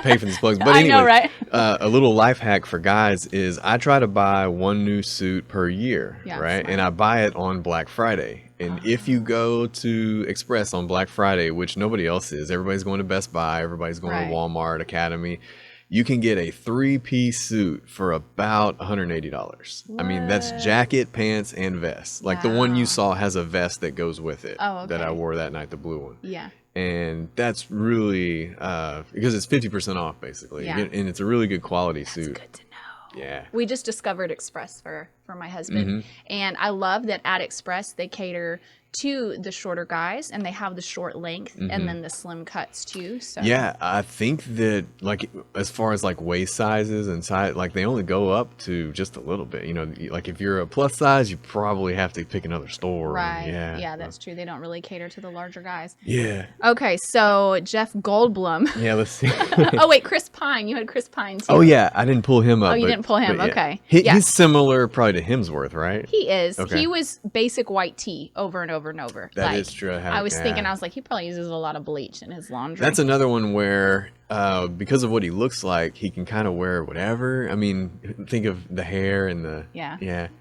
pay for these plugs. But anyway, I know, right? A little life hack for guys is I try to buy one new suit per year, right? Smart. And I buy it on Black Friday. And if you go to Express on Black Friday, which nobody else is, everybody's going to Best Buy, everybody's going to Walmart, Academy, you can get a 3-piece suit for about $180. What? I mean, that's jacket, pants, and vest. Like the one you saw has a vest that goes with it that I wore that night, the blue one. Yeah. And that's really, because it's 50% off basically. Yeah. And it's a really good quality suit. Good to know. Yeah. We just discovered Express for my husband. And I love that at Express they cater to the shorter guys and they have the short length and then the slim cuts too. So yeah, I think that like as far as like waist sizes and size, like they only go up to just a little bit. Like if you're a plus size, you probably have to pick another store. Right. Yeah, that's true. They don't really cater to the larger guys. Yeah. Okay, so Jeff Goldblum. Yeah, let's see. Oh wait, Chris Pine. You had Chris Pine too. Oh yeah, I didn't pull him up. Oh, you didn't pull him. Okay. He's similar probably to Hemsworth, right? He is. Okay. He was basic white tee over and over and over. That is true. I was thinking, I was like, he probably uses a lot of bleach in his laundry. That's another one where, because of what he looks like, he can kind of wear whatever. I mean, think of the hair and the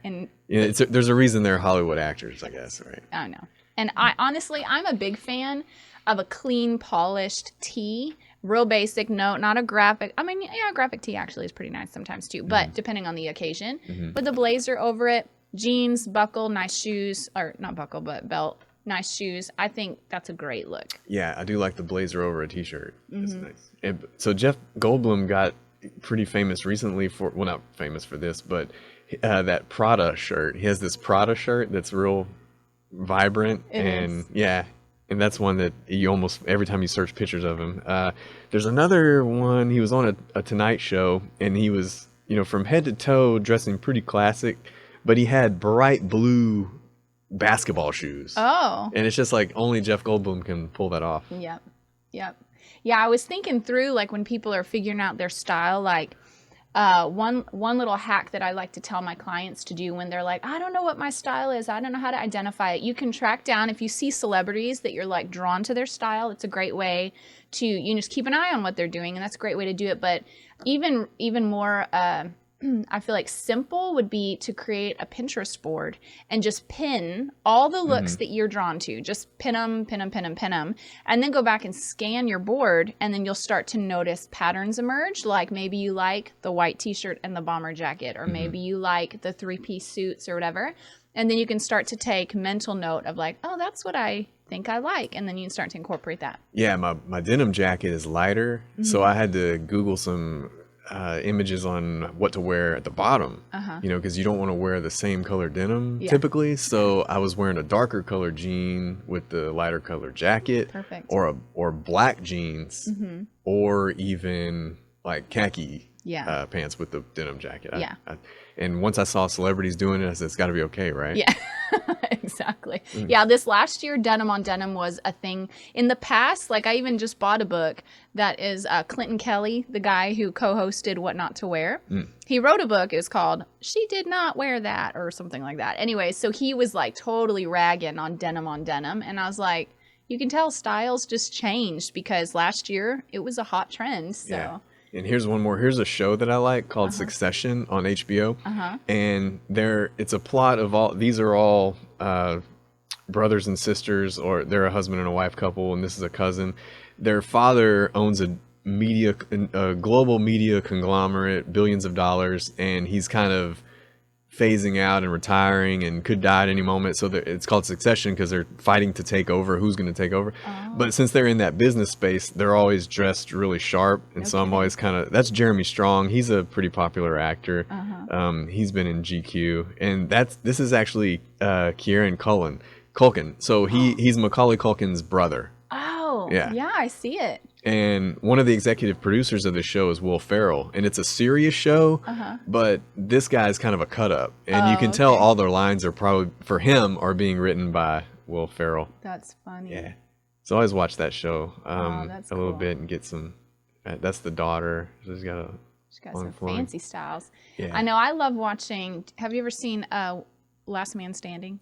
and there's a reason they're Hollywood actors, I guess, right? I know. And I'm a big fan of a clean, polished tee. Real basic, not a graphic. I mean, a graphic tee actually is pretty nice sometimes too, but depending on the occasion. With the blazer over it, jeans, buckle, nice shoes, or not buckle, but belt, nice shoes. I think that's a great look. Yeah, I do like the blazer over a t-shirt. That's nice. So Jeff Goldblum got pretty famous recently well, not famous for this, but that Prada shirt. He has this Prada shirt that's real vibrant. It is. And that's one that you almost every time you search pictures of him. There's another one. He was on a Tonight Show, and he was, from head to toe dressing pretty classic, but he had bright blue basketball shoes. Oh. And it's just like only Jeff Goldblum can pull that off. Yep. Yeah, I was thinking through, like, when people are figuring out their style, like, one little hack that I like to tell my clients to do when they're like, I don't know what my style is, I don't know how to identify it. You can track down, if you see celebrities that you're like drawn to their style, it's a great way to, you just keep an eye on what they're doing, and that's a great way to do it. But even more, I feel like simple would be to create a Pinterest board and just pin all the looks that you're drawn to. Just pin them, and then go back and scan your board, and then you'll start to notice patterns emerge. Like maybe you like the white t-shirt and the bomber jacket, or maybe you like the 3-piece suits or whatever. And then you can start to take mental note of like, oh, that's what I think I like. And then you can start to incorporate that. Yeah, my denim jacket is lighter, so I had to Google some images on what to wear at the bottom, because you don't want to wear the same color denim typically. So I was wearing a darker color jean with the lighter color jacket. Perfect. or black jeans, or even like khaki pants with the denim jacket. And once I saw celebrities doing it, I said, it's got to be okay, right? Yeah. Exactly. Yeah, this last year, denim on denim was a thing. In the past, like I even just bought a book that is Clinton Kelly, the guy who co-hosted What Not to Wear. He wrote a book. It was called She Did Not Wear That, or something like that. Anyway, so he was like totally ragging on denim. And I was like, you can tell styles just changed because last year it was a hot trend. So. Yeah. And here's one more. Here's a show that I like called Succession on HBO. And it's a plot of all, these are all brothers and sisters, or they're a husband and a wife couple, and this is a cousin. Their father owns a global media conglomerate, billions of dollars, and he's kind of phasing out and retiring and could die at any moment. So it's called Succession because they're fighting to take over. Who's going to take over? But since they're in that business space, they're always dressed really sharp. And so I'm always that's Jeremy Strong. He's a pretty popular actor. He's been in GQ. And this is actually Kieran Culkin. So he's Macaulay Culkin's brother. Oh, yeah, I see it. And one of the executive producers of the show is Will Ferrell, and it's a serious show, but this guy's kind of a cut up, and you can tell all their lines are probably for him are being written by Will Ferrell. That's funny. Yeah, so I always watch that show that's a little bit and get some. That's the daughter. She's got some fancy styles. Yeah. I know. I love watching. Have you ever seen Last Man Standing?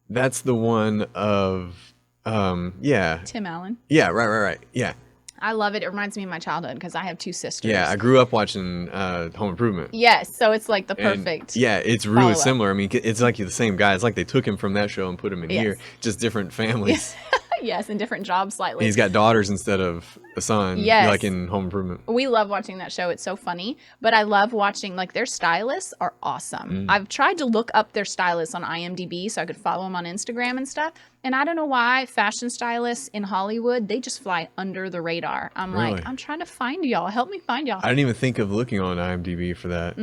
That's the one of Tim Allen. Yeah, right. Yeah. I love it. It reminds me of my childhood because I have two sisters. Yeah, I grew up watching Home Improvement. Yes, so it's like the perfect. It's really similar. I mean, it's like the same guy. It's like they took him from that show and put him in here, just different families. Yes, and different jobs slightly. And he's got daughters instead of a son, like in Home Improvement. We love watching that show. It's so funny. But I love watching, like, their stylists are awesome. I've tried to look up their stylists on IMDb so I could follow them on Instagram and stuff. And I don't know why fashion stylists in Hollywood, they just fly under the radar. I'm like, I'm trying to find y'all. Help me find y'all. I didn't even think of looking on IMDb for that.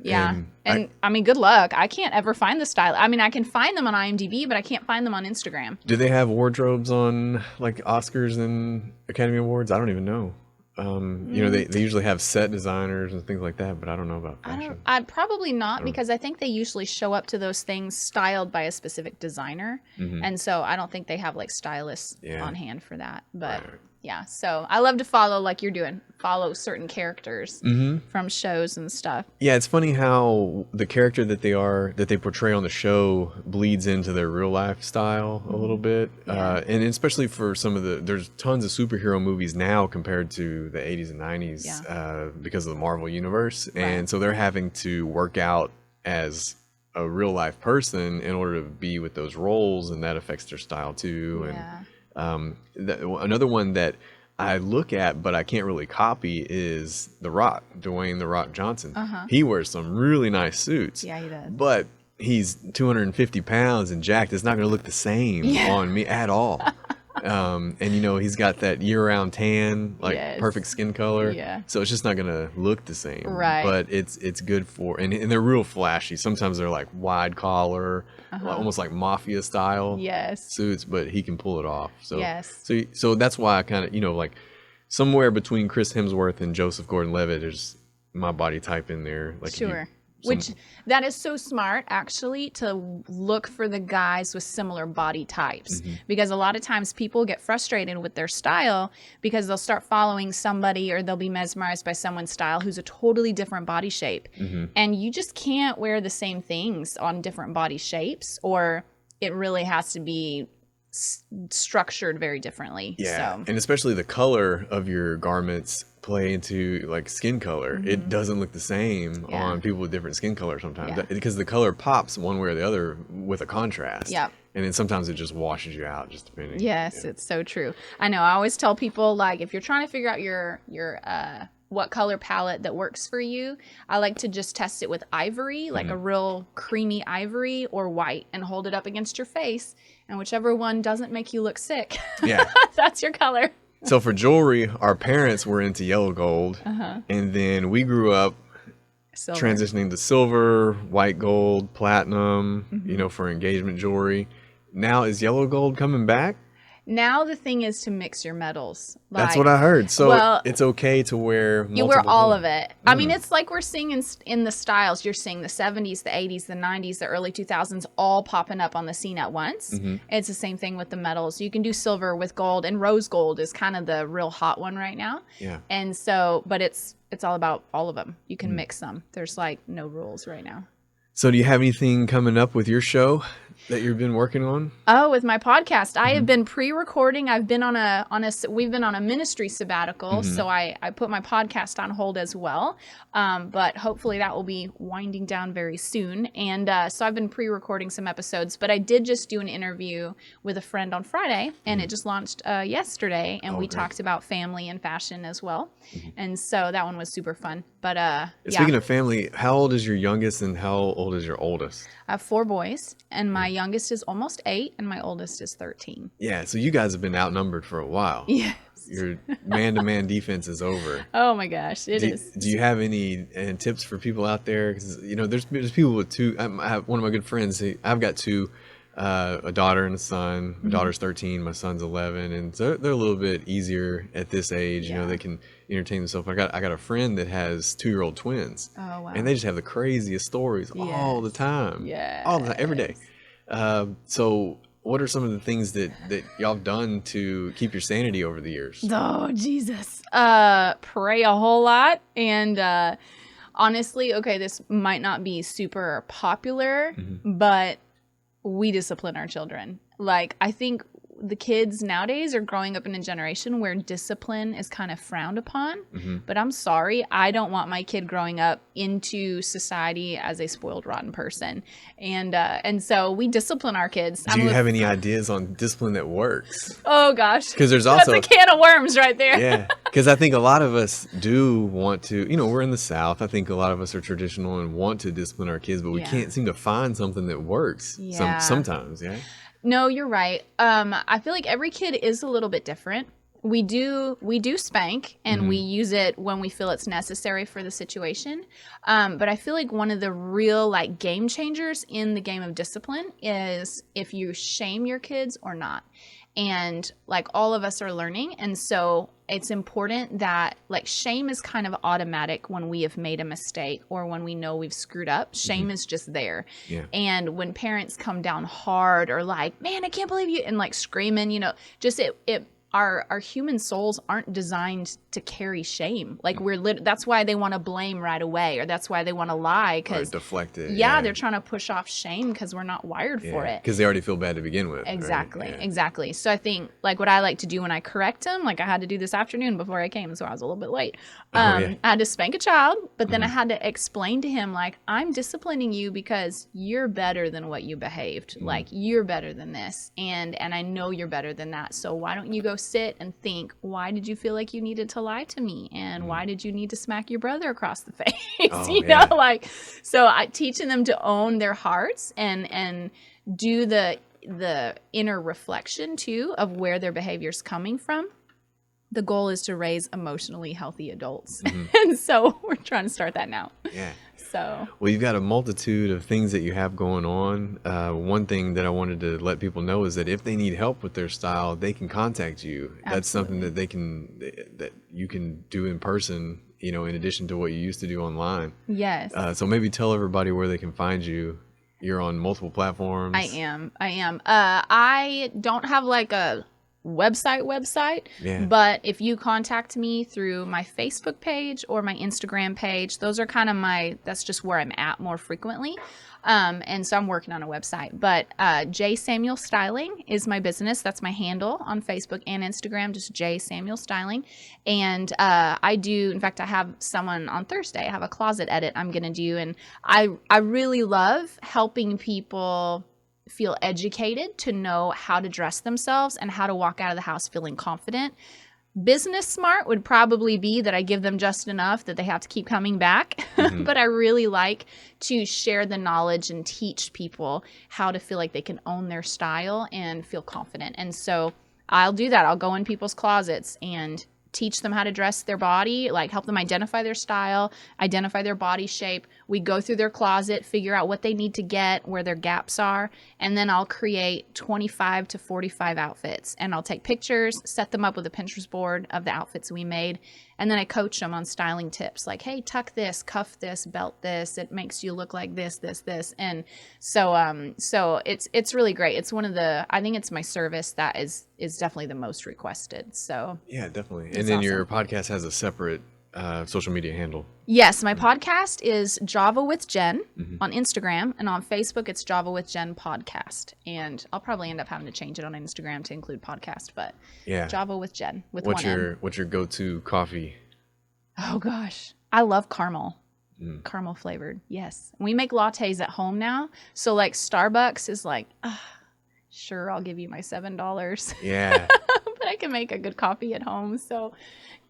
Yeah. And I mean, good luck. I can't ever find the style. I mean, I can find them on IMDb, but I can't find them on Instagram. Do they have wardrobes on like Oscars and Academy Awards? I don't even know. They usually have set designers and things like that, but I don't know about fashion. I'd probably not, because I think they usually show up to those things styled by a specific designer. And so I don't think they have like stylists on hand for that. But yeah, so I love to follow, like you're doing, follow certain characters from shows and stuff. Yeah, it's funny how the character that they portray on the show bleeds into their real life style a little bit. And especially for some of there's tons of superhero movies now compared to the 80s and 90s because of the Marvel universe. And so they're having to work out as a real life person in order to be with those roles, and that affects their style too. And another one that I look at but I can't really copy is The Rock, Dwayne The Rock Johnson. He wears some really nice suits. Yeah, he does. But he's 250 pounds and jacked. It's not going to look the same on me at all. And he's got that year-round tan, like Yes. perfect skin color. Yeah. So it's just not gonna look the same. Right. But it's good for, and they're real flashy. Sometimes they're like wide collar, like, almost like mafia style Yes. suits, but he can pull it off. So Yes. so that's why I kind of like somewhere between Chris Hemsworth and Joseph Gordon-Levitt, there's my body type in there. Like Sure. Which that is so smart, actually, to look for the guys with similar body types. Because a lot of times people get frustrated with their style because they'll start following somebody or they'll be mesmerized by someone's style who's a totally different body shape. And you just can't wear the same things on different body shapes, or it really has to be structured very differently. Yeah, So. and especially the color of your garments play into like skin color. It doesn't look the same on people with different skin color sometimes, because the color pops one way or the other with a contrast. Yep. And then sometimes it just washes you out, just depending. Yes, it's so true. I know. I always tell people, like, if you're trying to figure out your what color palette that works for you, I like to just test it with ivory, like a real creamy ivory, or white, and hold it up against your face. And whichever one doesn't make you look sick, that's your color. So for jewelry, our parents were into yellow gold, and then we grew up Silver. transitioning to silver, white gold, platinum, for engagement jewelry. Now is yellow gold coming back? Now the thing is to mix your metals. That's what I heard. So it's okay to wear multiple. You wear all of it. I mean, it's like we're seeing in the styles. You're seeing the 70s, the 80s, the 90s, the early 2000s all popping up on the scene at once. It's the same thing with the metals. You can do silver with gold, and rose gold is kind of the real hot one right now. Yeah. And so, but it's all about all of them. You can mix them. There's like no rules right now. So do you have anything coming up with your show that you've been working on? Oh, with my podcast, I have been pre-recording. I've been we've been on a ministry sabbatical, so I put my podcast on hold as well. But hopefully that will be winding down very soon. And so I've been pre-recording some episodes, but I did just do an interview with a friend on Friday, and it just launched yesterday, and we talked about family and fashion as well. And so that one was super fun. But Speaking of family, how old is your youngest and how old is your oldest? I have 4 boys, and my youngest is almost 8, and my oldest is 13. Yeah, so you guys have been outnumbered for a while. Yes. Your man-to-man defense is over. Oh my gosh, it is. Do you have any tips for people out there? Because there's people with 2. I have one of my good friends. I've got 2, a daughter and a son. My daughter's 13, my son's 11, and so they're a little bit easier at this age. They can entertain themselves. I got a friend that has 2-year-old twins. Oh wow. And they just have the craziest stories all the time. Yeah. All the time, every day. So what are some of the things that y'all have done to keep your sanity over the years? Oh, Jesus. Pray a whole lot. And honestly, okay, this might not be super popular, but we discipline our children. Like, I think the kids nowadays are growing up in a generation where discipline is kind of frowned upon. But I'm sorry, I don't want my kid growing up into society as a spoiled, rotten person. And so we discipline our kids. Do you have any ideas on discipline that works? Oh gosh, because there's also that's a can of worms right there. Yeah, because I think a lot of us do want to. We're in the South. I think a lot of us are traditional and want to discipline our kids, but we can't seem to find something that works. Sometimes. Yeah. No, you're right. I feel like every kid is a little bit different. We do spank, and we use it when we feel it's necessary for the situation. But I feel like one of the real game changers in the game of discipline is if you shame your kids or not. And all of us are learning, and so it's important that shame is kind of automatic when we have made a mistake or when we know we've screwed up. Shame is just there. Yeah. And when parents come down hard or man, I can't believe you, and screaming, just our human souls aren't designed to carry shame. That's why they want to blame right away, or that's why they want to lie, because deflect it. Yeah, they're trying to push off shame because we're not wired for it. Because they already feel bad to begin with. Exactly, right? Exactly. So I think what I like to do when I correct them, I had to do this afternoon before I came, so I was a little bit late. I had to spank a child, but then I had to explain to him I'm disciplining you because you're better than what you behaved. You're better than this, and I know you're better than that. So why don't you go sit and think, why did you feel like you needed to lie to me, and why did you need to smack your brother across the face? So I teaching them to own their hearts and do the the inner reflection too of where their behavior is coming from. The goal is to raise emotionally healthy adults. And so we're trying to start that now. Yeah. So, well, you've got a multitude of things that you have going on. One thing that I wanted to let people know is that if they need help with their style, they can contact you. Absolutely. That's something that you can do in person, in addition to what you used to do online. yes. So maybe tell everybody where they can find you. You're on multiple platforms. I am. I don't have like a website, Yeah. but if you contact me through my Facebook page or my Instagram page, those are kind of that's just where I'm at more frequently. And so I'm working on a website, but J Samuel Styling is my business. That's my handle on Facebook and Instagram, just J Samuel Styling. And in fact, I have someone on Thursday, I have a closet edit I'm going to do. And I really love helping people feel educated to know how to dress themselves and how to walk out of the house feeling confident. Business smart would probably be that I give them just enough that they have to keep coming back. But I really like to share the knowledge and teach people how to feel like they can own their style and feel confident. And so I'll do that. I'll go in people's closets and teach them how to dress their body, like help them identify their style, identify their body shape. We go through their closet, figure out what they need to get, where their gaps are, and then I'll create 25 to 45 outfits. And I'll take pictures, set them up with a Pinterest board of the outfits we made, and then I coach them on styling tips like, hey, tuck this, cuff this, belt this. It makes you look like this. And so it's really great. It's I think it's my service that is definitely the most requested. So yeah, definitely. And then awesome. Your podcast has a separate social media handle. Yes, my podcast is Java with Jen on Instagram, and on Facebook it's Java with Jen Podcast. And I'll probably end up having to change it on Instagram to include podcast, but yeah, Java with Jen with what's one your M. What's your go-to coffee? Oh gosh, I love caramel. Caramel flavored. Yes, we make lattes at home now, so like Starbucks is like, sure, I'll give you my $7. Yeah. But I can make a good coffee at home. So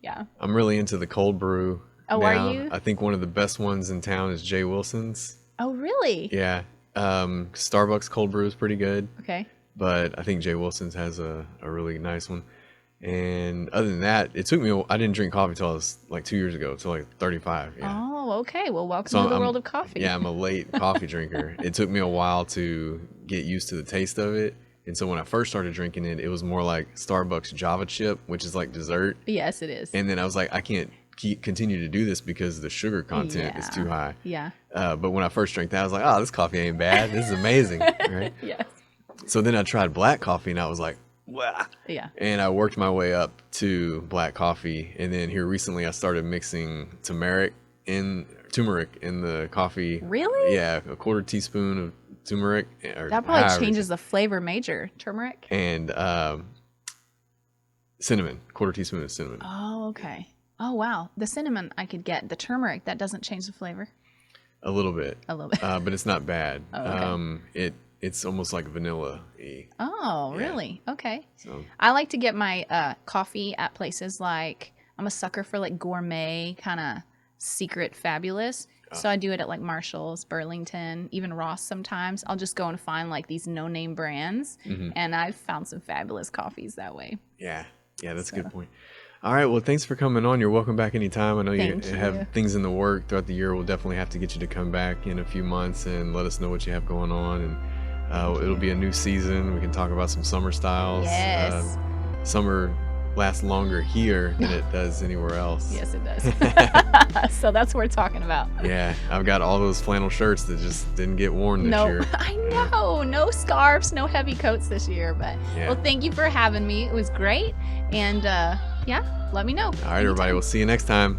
yeah. I'm really into the cold brew. Oh, now. are you? I think one of the best ones in town is Jay Wilson's. Oh, really? Yeah. Starbucks cold brew is pretty good. Okay. But I think Jay Wilson's has a really nice one. And other than that, I didn't drink coffee till I was like 2 years ago, till like 35. Yeah. Oh, okay. Well, welcome to the world of coffee. Yeah, I'm a late coffee drinker. It took me a while to get used to the taste of it. And so when I first started drinking it, it was more like Starbucks Java chip, which is like dessert. Yes, it is. And then I was like, I can't continue to do this because the sugar content is too high. Yeah. But when I first drank that, I was like, oh, this coffee ain't bad. This is amazing. Right? Yes. So then I tried black coffee and I was like, wow. Yeah. And I worked my way up to black coffee. And then here recently I started mixing turmeric in the coffee. Really? Yeah, a quarter teaspoon of turmeric. That probably changes the flavor major. Turmeric? And cinnamon, quarter teaspoon of cinnamon. Oh, okay. Oh, wow. The cinnamon I could get. The turmeric, that doesn't change the flavor? A little bit. But it's not bad. Oh, okay. It's almost like vanilla-y. Oh, Yeah. really? Okay. So I like to get my coffee at places like, I'm a sucker for like gourmet, kind of secret fabulous. So I do it at like Marshall's, Burlington, even Ross sometimes. I'll just go and find like these no-name brands, and I've found some fabulous coffees that way. yeah, that's a good point. All right, well, thanks for coming on. You're welcome back anytime. I know you Thank you. have things in the work throughout the year. We'll definitely have to get you to come back in a few months and let us know what you have going on. And it'll be a new season. We can talk about some summer styles. Yes. Summer lasts longer here than it does anywhere else. Yes, it does. So that's what we're talking about. Yeah, I've got all those flannel shirts that just didn't get worn this year. I know. No scarves, no heavy coats this year. But well, thank you for having me. It was great. And yeah, let me know. All right, everybody. We'll see you next time.